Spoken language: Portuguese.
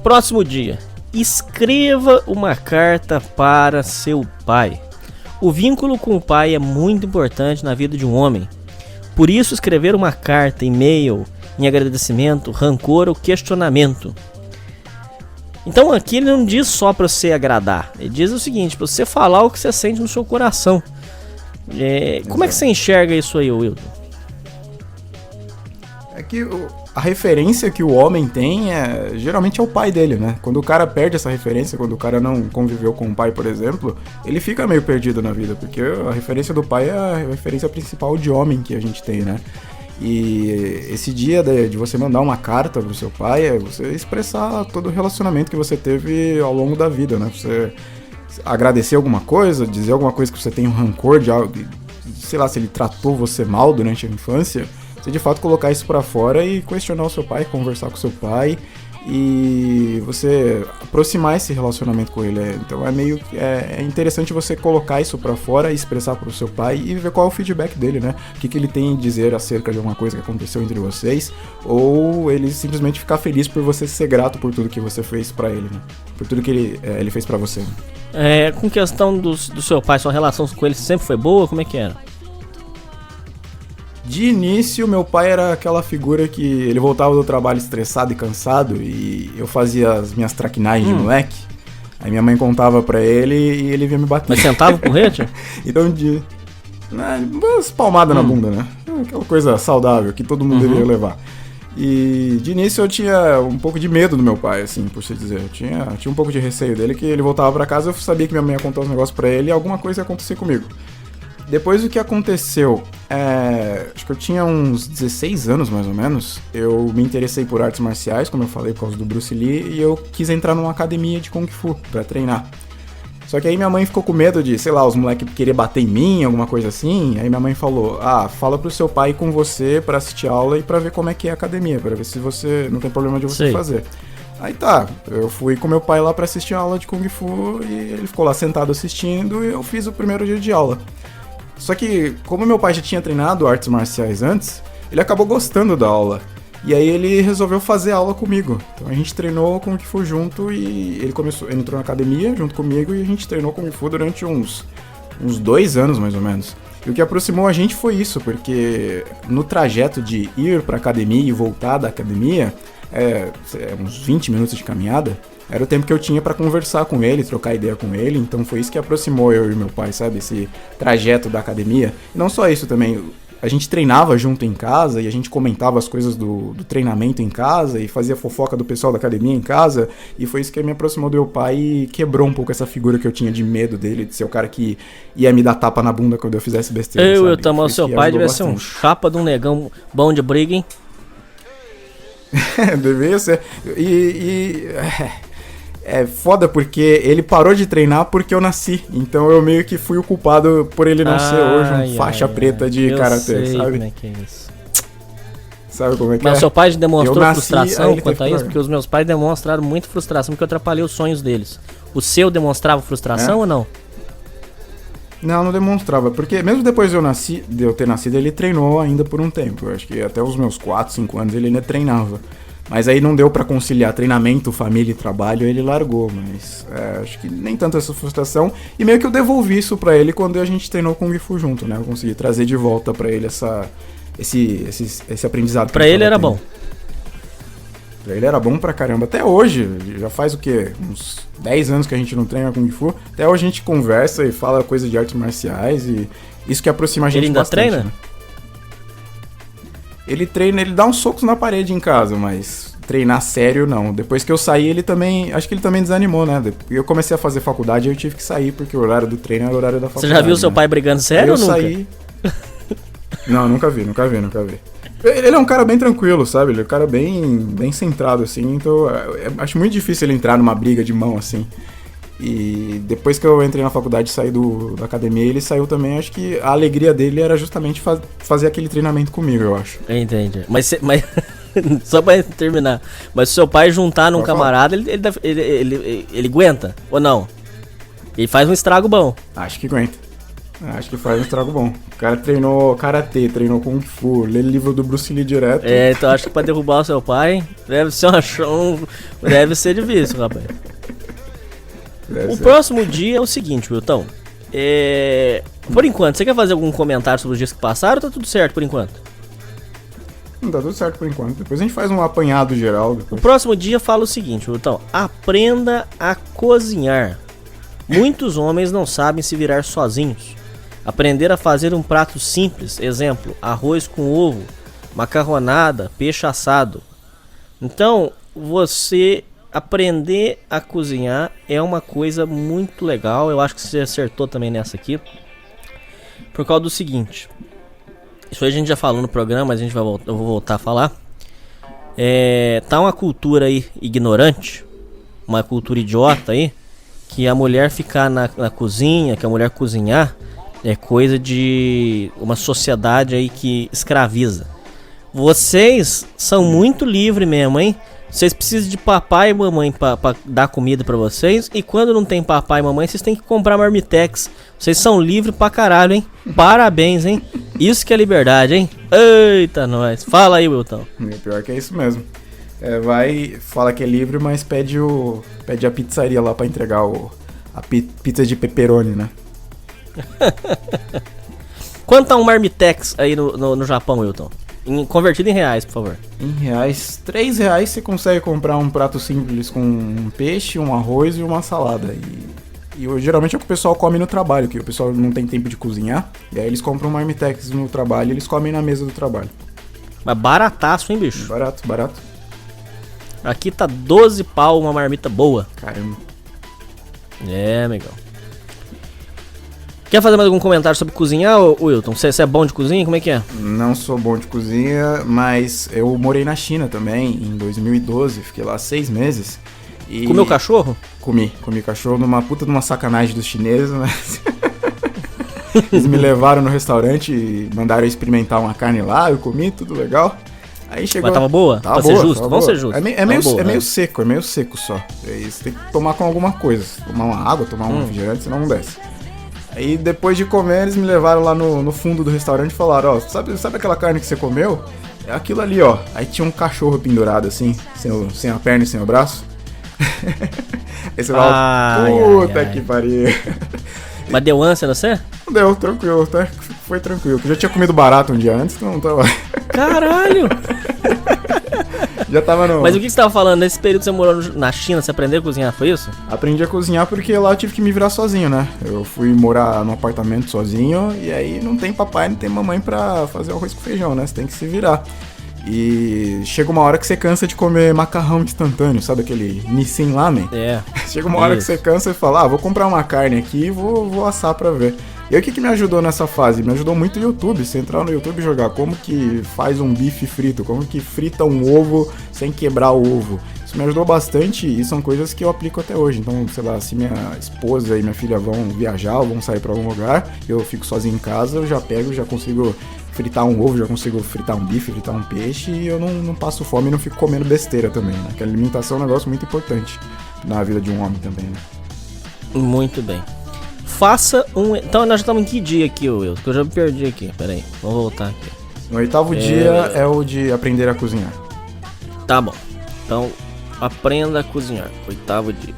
Próximo dia. Escreva uma carta para seu pai. O vínculo com o pai é muito importante na vida de um homem. Por isso, escrever uma carta, e-mail, em agradecimento, rancor ou questionamento. Então aqui ele não diz só para você agradar. Ele diz o seguinte, para você falar o que você sente no seu coração. Como é que você enxerga isso aí, Wilton? É que a referência que o homem tem geralmente é o pai dele, né? Quando o cara perde essa referência, quando o cara não conviveu com o pai, por exemplo, ele fica meio perdido na vida, porque a referência do pai é a referência principal de homem que a gente tem, né? E esse dia de você mandar uma carta pro seu pai é você expressar todo o relacionamento que você teve ao longo da vida, né? Você agradecer alguma coisa, dizer alguma coisa que você tem um rancor de algo, sei lá, se ele tratou você mal durante a infância, você de fato colocar isso pra fora e questionar o seu pai, conversar com o seu pai e você aproximar esse relacionamento com ele. Então é interessante você colocar isso pra fora e expressar pro seu pai e ver qual é o feedback dele, né? O que ele tem a dizer acerca de alguma coisa que aconteceu entre vocês, ou ele simplesmente ficar feliz por você ser grato por tudo que você fez pra ele, né? Por tudo que ele fez pra você. Com questão do seu pai, sua relação com ele sempre foi boa? Como é que era? De início, meu pai era aquela figura que ele voltava do trabalho estressado e cansado e eu fazia as minhas traquinagens de moleque. Aí minha mãe contava pra ele e ele vinha me bater. Mas sentava com porrete? Então, umas palmadas na bunda, né? Aquela coisa saudável que todo mundo deveria levar. E de início eu tinha um pouco de medo do meu pai, assim, por se dizer. Eu tinha um pouco de receio dele, que ele voltava pra casa, eu sabia que minha mãe ia contar uns negócios pra ele e alguma coisa ia acontecer comigo. Depois o que aconteceu, acho que eu tinha uns 16 anos mais ou menos, eu me interessei por artes marciais, como eu falei, por causa do Bruce Lee, e eu quis entrar numa academia de Kung Fu pra treinar. Só que aí minha mãe ficou com medo de, sei lá, os moleques querer bater em mim, alguma coisa assim, aí minha mãe falou, fala pro seu pai ir com você pra assistir aula e pra ver como é que é a academia, pra ver se você não tem problema de você fazer. Aí tá, eu fui com meu pai lá pra assistir a aula de Kung Fu e ele ficou lá sentado assistindo e eu fiz o primeiro dia de aula. Só que, como meu pai já tinha treinado artes marciais antes, ele acabou gostando da aula. E aí ele resolveu fazer aula comigo. Então a gente treinou Kung Fu junto e ele entrou na academia junto comigo e a gente treinou Kung Fu durante uns 2 anos mais ou menos. E o que aproximou a gente foi isso, porque no trajeto de ir pra academia e voltar da academia, uns 20 minutos de caminhada, era o tempo que eu tinha pra conversar com ele, trocar ideia com ele, então foi isso que aproximou eu e meu pai, sabe? Esse trajeto da academia. E não só isso também, a gente treinava junto em casa e a gente comentava as coisas do treinamento em casa e fazia fofoca do pessoal da academia em casa, e foi isso que me aproximou do meu pai e quebrou um pouco essa figura que eu tinha de medo dele, de ser o cara que ia me dar tapa na bunda quando eu fizesse besteira, Eu tomar o seu pai devia ser um chapa de um negão bom de briga, hein? Deveria ser. É foda porque ele parou de treinar porque eu nasci. Então eu meio que fui o culpado por ele não ser hoje um faixa preta de karatê, sabe? Como é que é isso? Sabe como é que Mas seu pai demonstrou frustração quanto a isso? Problema. Porque os meus pais demonstraram muito frustração porque eu atrapalhei os sonhos deles. O seu demonstrava frustração ou não? Não demonstrava. Porque mesmo depois de eu ter nascido, ele treinou ainda por um tempo. Eu acho que até os meus 4, 5 anos ele ainda treinava. Mas aí não deu pra conciliar treinamento, família e trabalho, ele largou, mas acho que nem tanto essa frustração, e meio que eu devolvi isso pra ele quando a gente treinou Kung Fu junto, né, eu consegui trazer de volta pra ele esse aprendizado. Pra ele era bom. Pra ele era bom pra caramba, até hoje, já faz o quê? Uns 10 anos que a gente não treina Kung Fu, até hoje a gente conversa e fala coisa de artes marciais, e isso que aproxima a gente bastante. Ele ainda treina? Né? Ele treina, ele dá uns socos na parede em casa, mas treinar sério não. Depois que eu saí, acho que ele também desanimou, né? Eu comecei a fazer faculdade e eu tive que sair, porque o horário do treino era o horário da faculdade. Você já viu seu pai brigando sério ou nunca? Saí... Não, nunca vi. Ele é um cara bem tranquilo, sabe? Ele é um cara bem centrado, assim, então acho muito difícil ele entrar numa briga de mão, assim. E depois que eu entrei na faculdade e saí da academia, ele saiu também. Acho que a alegria dele era justamente fazer aquele treinamento comigo, eu acho. Entendi. Mas só pra terminar, mas se seu pai juntar num camarada, ele aguenta ou não? Ele faz um estrago bom. Acho que aguenta. Acho que faz um estrago bom. O cara treinou karatê, treinou kung fu, lê livro do Bruce Lee direto. Então acho que pra derrubar o seu pai deve ser deve ser difícil, rapaz. O próximo dia é o seguinte, Wilton. Por enquanto, você quer fazer algum comentário sobre os dias que passaram ou tá tudo certo por enquanto? Não, tá tudo certo por enquanto. Depois a gente faz um apanhado geral. O próximo dia fala o seguinte, Wilton. Aprenda a cozinhar. Muitos homens não sabem se virar sozinhos. Aprender a fazer um prato simples, exemplo, arroz com ovo, macarronada, peixe assado. Então, você aprender a cozinhar é uma coisa muito legal. Eu acho que você acertou também nessa aqui. Por causa do seguinte. Isso aí a gente já falou no programa, mas eu vou voltar a falar. Tá uma cultura aí ignorante, uma cultura idiota aí, que a mulher ficar na cozinha, que a mulher cozinhar é coisa de uma sociedade aí que escraviza. Vocês são muito livres mesmo, hein? Vocês precisam de papai e mamãe pra dar comida pra vocês. E quando não tem papai e mamãe, vocês têm que comprar marmitex. Vocês são livres pra caralho, hein? Parabéns, hein? Isso que é liberdade, hein? Eita, nós. Fala aí, Wilton. Pior que é isso mesmo. Fala que é livre, mas pede a pizzaria lá pra entregar a pizza de pepperoni, né? Quanto tá um marmitex aí no Japão, Wilton? Convertido em reais, por favor. Em reais, R$3 você consegue comprar um prato simples com um peixe, um arroz e uma salada. E geralmente é o que o pessoal come no trabalho, que o pessoal não tem tempo de cozinhar. E aí eles compram um marmitex no trabalho e eles comem na mesa do trabalho. Mas barataço, hein, bicho? Barato. Aqui tá 12 pau uma marmita boa. Caramba. Amigão. Quer fazer mais algum comentário sobre cozinhar, Wilton? Você é bom de cozinha? Como é que é? Não sou bom de cozinha, mas eu morei na China também, em 2012. Fiquei lá 6 meses. E comeu cachorro? Comi cachorro numa puta de uma sacanagem dos chineses, né? Eles me levaram no restaurante e mandaram eu experimentar uma carne lá, eu comi, tudo legal. Aí chegou. Mas tava boa? Tava boa, ser justo, vamos ser justos. É meio seco só. Aí você tem que tomar com alguma coisa. Tomar uma água, tomar um refrigerante, senão não desce. Aí depois de comer, eles me levaram lá no fundo do restaurante e falaram, sabe aquela carne que você comeu? É aquilo ali, ó. Aí tinha um cachorro pendurado assim, sem a perna e sem o braço. Aí você fala, puta que pariu. Mas deu ânsia, não sei? Deu, tranquilo, até foi tranquilo. Eu já tinha comido barato um dia antes, então não tava... Caralho! Já tava no... Mas o que você tava falando? Nesse período que você morou na China, você aprendeu a cozinhar, foi isso? Aprendi a cozinhar porque lá eu tive que me virar sozinho, né? Eu fui morar num apartamento sozinho e aí não tem papai, não tem mamãe pra fazer arroz com feijão, né? Você tem que se virar. E chega uma hora que você cansa de comer macarrão instantâneo, sabe aquele Nissin Lamen? Chega uma hora que você cansa e fala, vou comprar uma carne aqui e vou assar pra ver. E aí o que me ajudou nessa fase? Me ajudou muito o YouTube, você entrar no YouTube e jogar como que faz um bife frito, como que frita um ovo sem quebrar o ovo. Isso me ajudou bastante e são coisas que eu aplico até hoje. Então, sei lá, se minha esposa e minha filha vão viajar ou vão sair pra algum lugar, eu fico sozinho em casa, eu já pego, já consigo fritar um ovo, já consigo fritar um bife, fritar um peixe e eu não passo fome e não fico comendo besteira também, né? Porque a alimentação é um negócio muito importante na vida de um homem também, né? Muito bem. Faça um... Então nós já estamos em que dia aqui, Will? Que eu já me perdi aqui, peraí, vamos voltar aqui. No 8º dia é o de aprender a cozinhar. Tá bom, então aprenda a cozinhar, 8º dia.